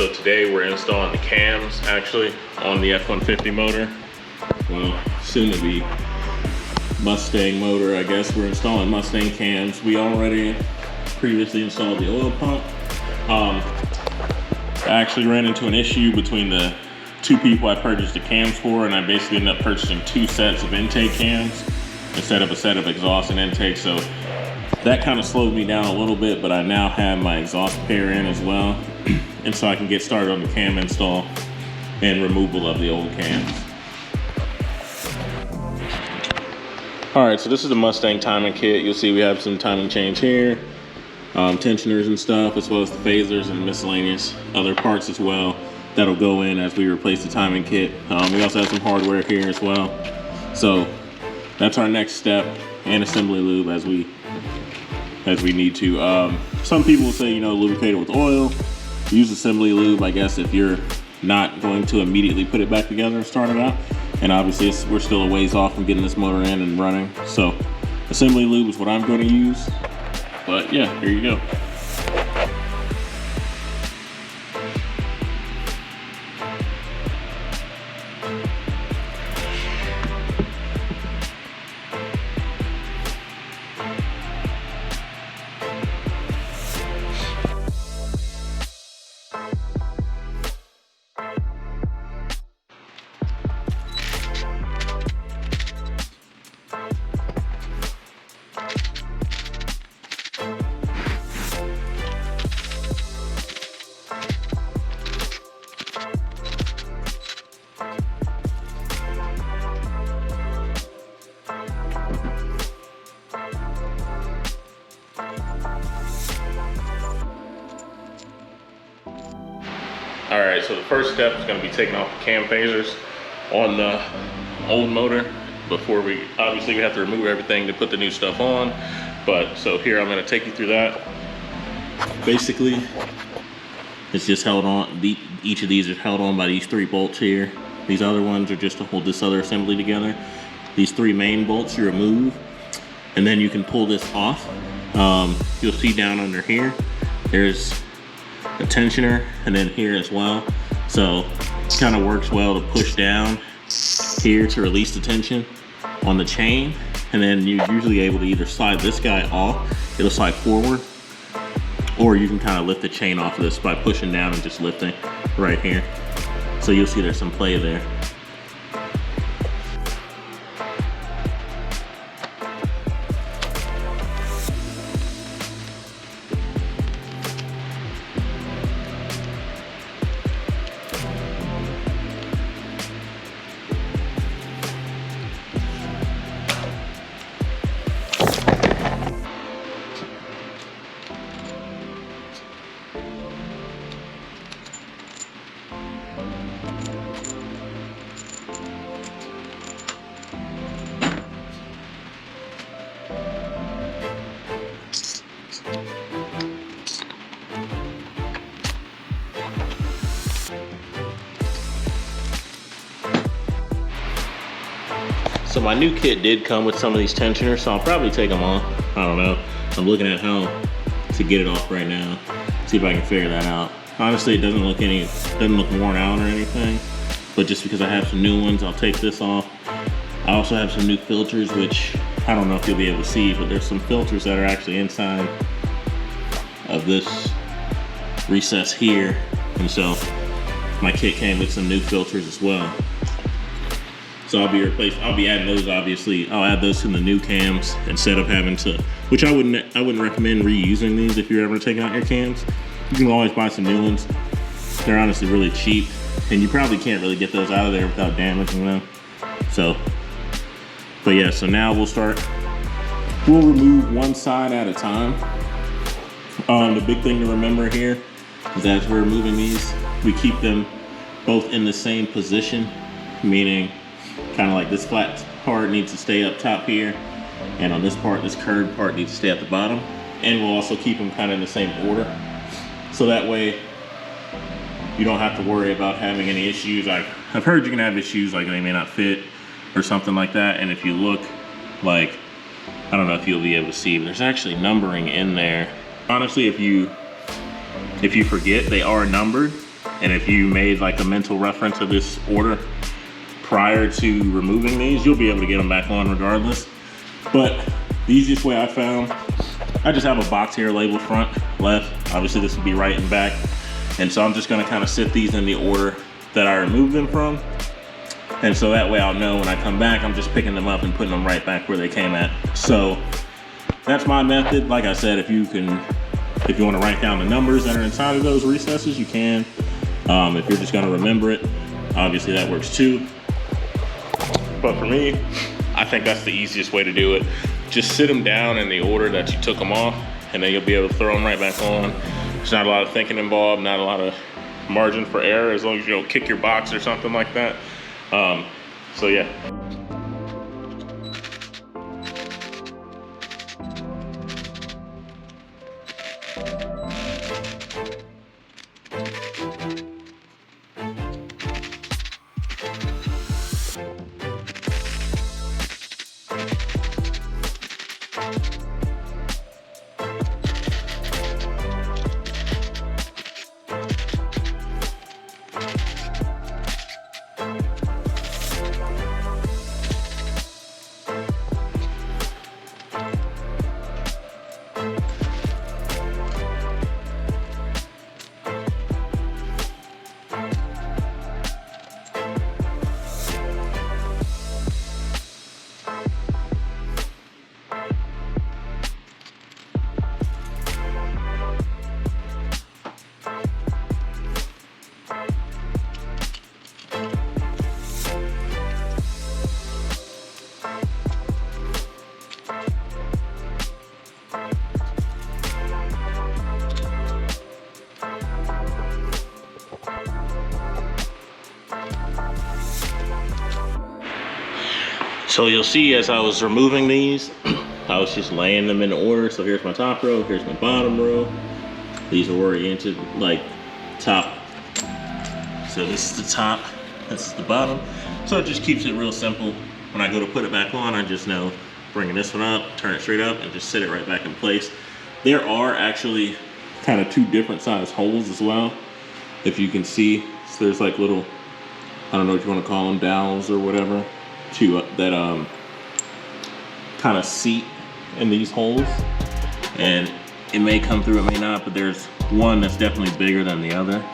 so today we're installing the cams actually on the F-150 motor. Well, soon to be Mustang motor, I guess. We're installing Mustang cams. We already previously installed the oil pump. I actually ran into an issue between the two people I purchased the cams for, and I basically ended up purchasing two sets of intake cams instead of a set of exhaust and intake. So that kind of slowed me down a little bit, but I now have my exhaust pair in as well. And so I can get started on the cam install and removal of the old cams. All right, so this is the Mustang timing kit. You'll see we have some timing chains here, tensioners and stuff, as well as the phasers and miscellaneous other parts as well that'll go in as we replace the timing kit. We also have some hardware here as well. So that's our next step, and assembly lube as we need to. Some people will say, you know, lubricate it with oil. Use assembly lube, I guess, if you're not going to immediately put it back together and start it out. And obviously we're still a ways off from getting this motor in and running. So assembly lube is what I'm going to use. But yeah, here you go. All right, so the first step is going to be taking off the cam phasers on the old motor before we have to remove everything to put the new stuff on. But so here I'm going to take you through that. Basically, it's just held on. Each of these is held on by these 3 bolts here. These other ones are just to hold this other assembly together. These 3 main bolts you remove, and then you can pull this off. You'll see down under here, there's a tensioner, and then here as well. So it kind of works well to push down here to release the tension on the chain, and then you're usually able to either slide this guy off, it'll slide forward, or you can kind of lift the chain off of this by pushing down and just lifting right here. So you'll see there's some play there. So my new kit did come with some of these tensioners, so I'll probably take them off. I don't know. I'm looking at how to get it off right now. See if I can figure that out. Honestly, it doesn't look worn out or anything, but just because I have some new ones, I'll take this off. I also have some new filters, which I don't know if you'll be able to see, but there's some filters that are actually inside of this recess here. And so my kit came with some new filters as well. So I'll be adding those, obviously. I'll add those to the new cams instead of having to, which I wouldn't recommend reusing these if you're ever taking out your cams. You can always buy some new ones. They're honestly really cheap, and you probably can't really get those out of there without damaging them. So, but yeah, so now we'll remove one side at a time. The big thing to remember here is that as we're removing these, we keep them both in the same position, meaning kind of like this flat part needs to stay up top here, and on this part, this curved part needs to stay at the bottom. And we'll also keep them kind of in the same order, so that way you don't have to worry about having any issues. I've heard you can have issues like they may not fit or something like that. And if you look, like, I don't know if you'll be able to see, but there's actually numbering in there. Honestly, if you forget, they are numbered. And if you made like a mental reference of this order prior to removing these, you'll be able to get them back on regardless. But the easiest way I found, I just have a box here labeled front, left. Obviously this would be right and back. And so I'm just gonna kind of sit these in the order that I removed them from. And so that way I'll know when I come back, I'm just picking them up and putting them right back where they came at. So that's my method. Like I said, if you wanna write down the numbers that are inside of those recesses, you can. If you're just gonna remember it, obviously that works too. But for me, I think that's the easiest way to do it. Just sit them down in the order that you took them off, and then you'll be able to throw them right back on. There's not a lot of thinking involved, not a lot of margin for error, as long as you don't kick your box or something like that. So yeah. So you'll see as I was removing these, I was just laying them in order. So here's my top row, here's my bottom row. These are oriented like top. So this is the top, this is the bottom. So it just keeps it real simple. When I go to put it back on, I just know bringing this one up, turn it straight up, and just sit it right back in place. There are actually kind of two different size holes as well, if you can see. So there's like little, I don't know what you want to call them, dowels or whatever, to that kind of seat in these holes. And it may come through, it may not, but there's one that's definitely bigger than the other.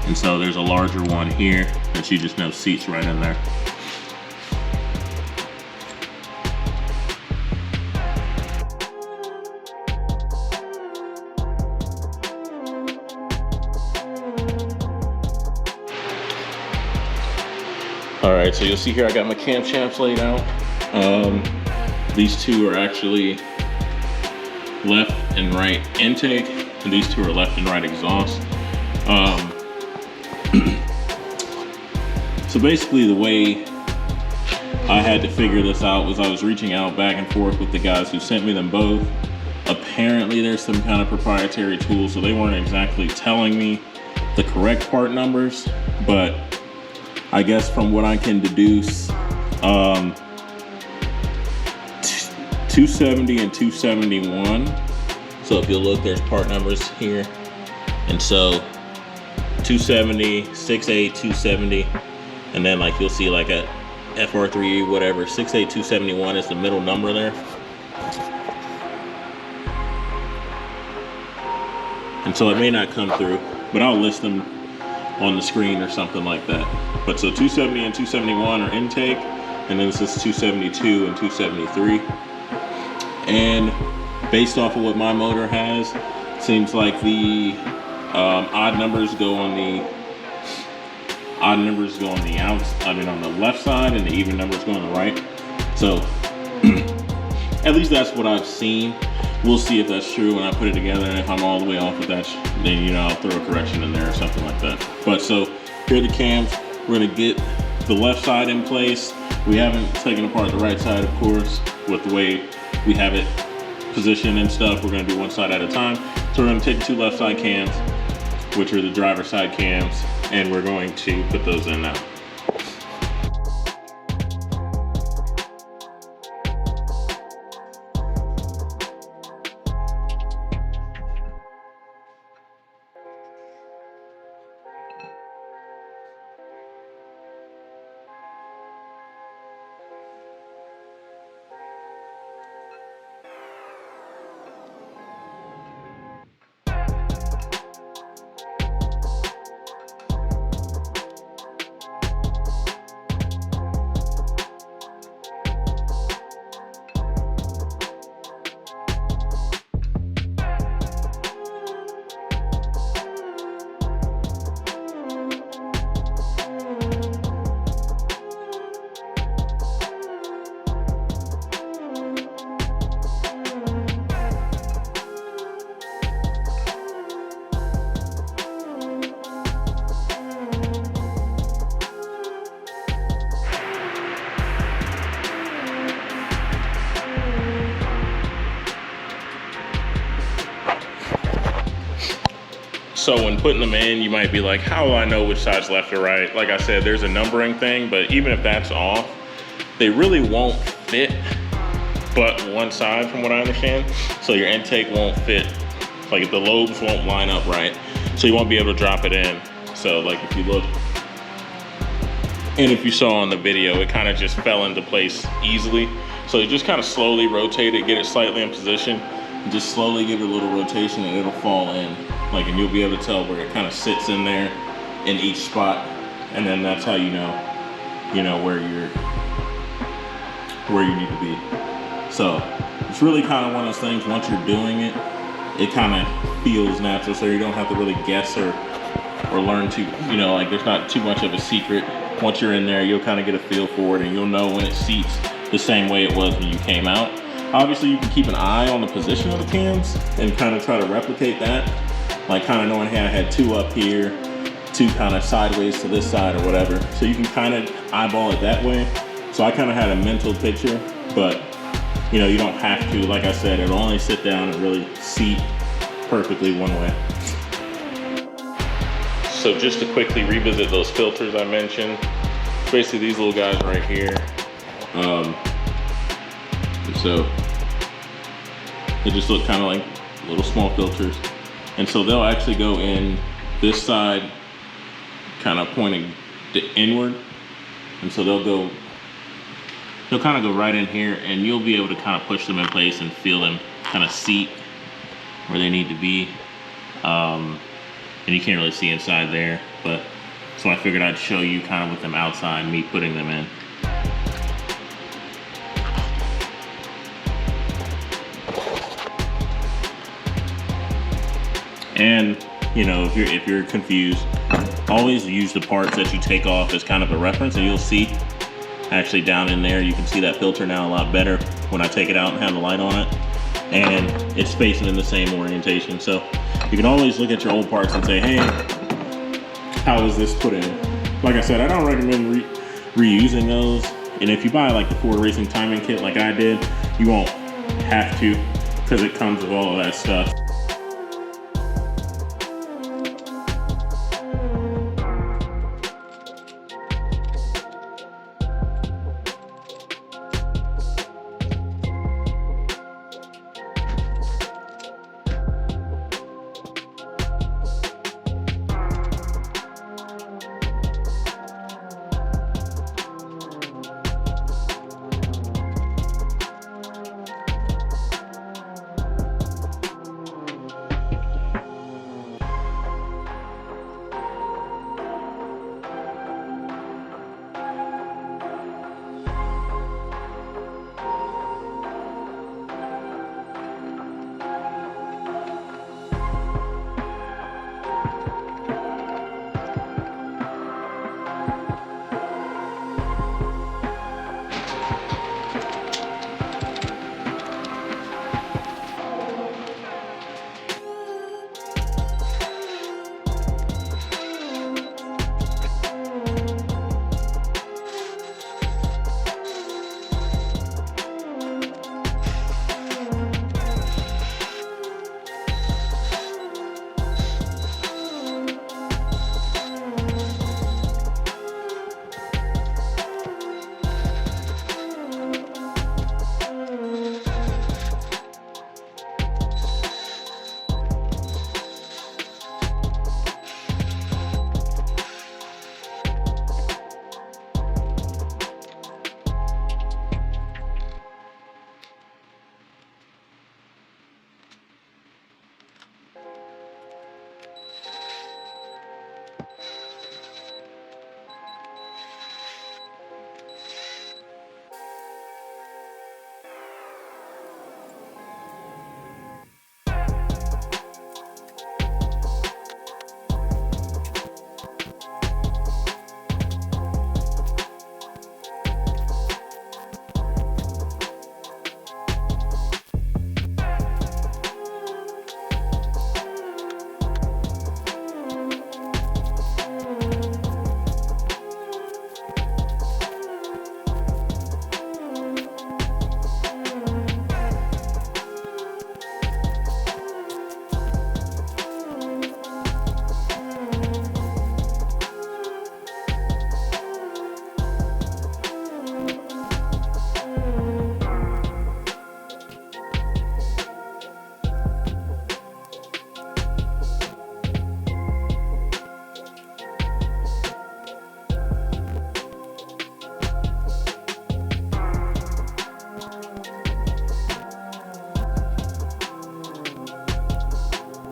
And so there's a larger one here that you just know seats right in there. All right, so you'll see here I got my cam shafts laid out. These two are actually left and right intake, and these two are left and right exhaust. So basically the way I had to figure this out was I was reaching out back and forth with the guys who sent me them both. Apparently there's some kind of proprietary tool, so they weren't exactly telling me the correct part numbers, but I guess from what I can deduce, 270 and 271. So if you look, there's part numbers here. And so 270, 68, 270, and then like you'll see like a FR3, whatever, 68271 is the middle number there. And so it may not come through, but I'll list them on the screen or something like that. But so 270 and 271 are intake, and then this is 272 and 273. And based off of what my motor has, seems like the odd numbers go on the on the left side, and the even numbers go on the right. So at least that's what I've seen. We'll see if that's true when I put it together, and if I'm all the way off with that, then you know I'll throw a correction in there or something like that. But so here are the cams. We're gonna get the left side in place. We haven't taken apart the right side, of course, with the way we have it positioned and stuff. We're gonna do one side at a time. So we're gonna take the two left side cams, which are the driver side cams, and we're going to put those in now. So when putting them in, you might be like, how do I know which side's left or right? Like I said, there's a numbering thing, but even if that's off, they really won't fit but one side from what I understand. So your intake won't fit, like the lobes won't line up right. So you won't be able to drop it in. So like if you look, and if you saw on the video, it kind of just fell into place easily. So you just kind of slowly rotate it, get it slightly in position, and just slowly give it a little rotation and it'll fall in. Like, and you'll be able to tell where it kind of sits in there in each spot. And then that's how you know where you need to be. So it's really kind of one of those things, once you're doing it, it kind of feels natural. So you don't have to really guess or learn to, like there's not too much of a secret. Once you're in there, you'll kind of get a feel for it and you'll know when it seats the same way it was when you came out. Obviously you can keep an eye on the position of the cans and kind of try to replicate that. Like kind of knowing, hey, I had 2 up here, 2 kind of sideways to this side or whatever. So you can kind of eyeball it that way. So I kind of had a mental picture, but you don't have to. Like I said, it'll only sit down and really seat perfectly one way. So just to quickly revisit those filters I mentioned, basically these little guys right here. So they just look kind of like little small filters. And so they'll actually go in this side, kind of pointing inward. And so they'll kind of go right in here and you'll be able to kind of push them in place and feel them kind of seat where they need to be. And you can't really see inside there, but so I figured I'd show you kind of with them outside, me putting them in. And if you're confused, always use the parts that you take off as kind of a reference, and you'll see actually down in there, you can see that filter now a lot better when I take it out and have the light on it, and it's facing in the same orientation. So you can always look at your old parts and say, hey, how is this put in? Like I said, I don't recommend reusing those. And if you buy like the Ford Racing timing kit like I did, you won't have to, because it comes with all of that stuff.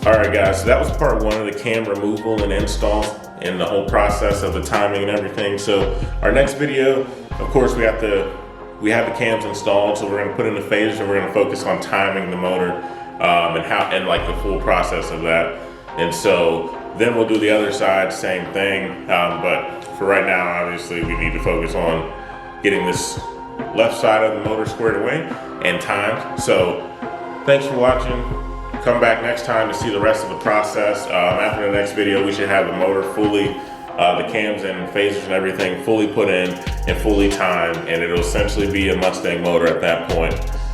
All right, guys, so that was part one of the cam removal and install and the whole process of the timing and everything. So our next video, of course, we have the cams installed, so we're gonna put in the phasers and we're gonna focus on timing the motor and like the full process of that. And so then we'll do the other side, same thing. But for right now, obviously, we need to focus on getting this left side of the motor squared away and timed. So thanks for watching. Come back next time to see the rest of the process. After the next video, we should have the motor fully, the cams and phasers and everything fully put in and fully timed, and it'll essentially be a Mustang motor at that point.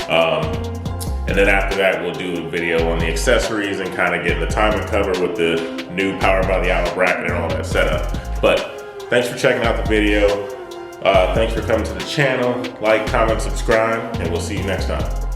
And then after that, we'll do a video on the accessories and kind of get the timing cover with the new power by the hour bracket and all that setup. But thanks for checking out the video. Thanks for coming to the channel. Like, comment, subscribe, and we'll see you next time.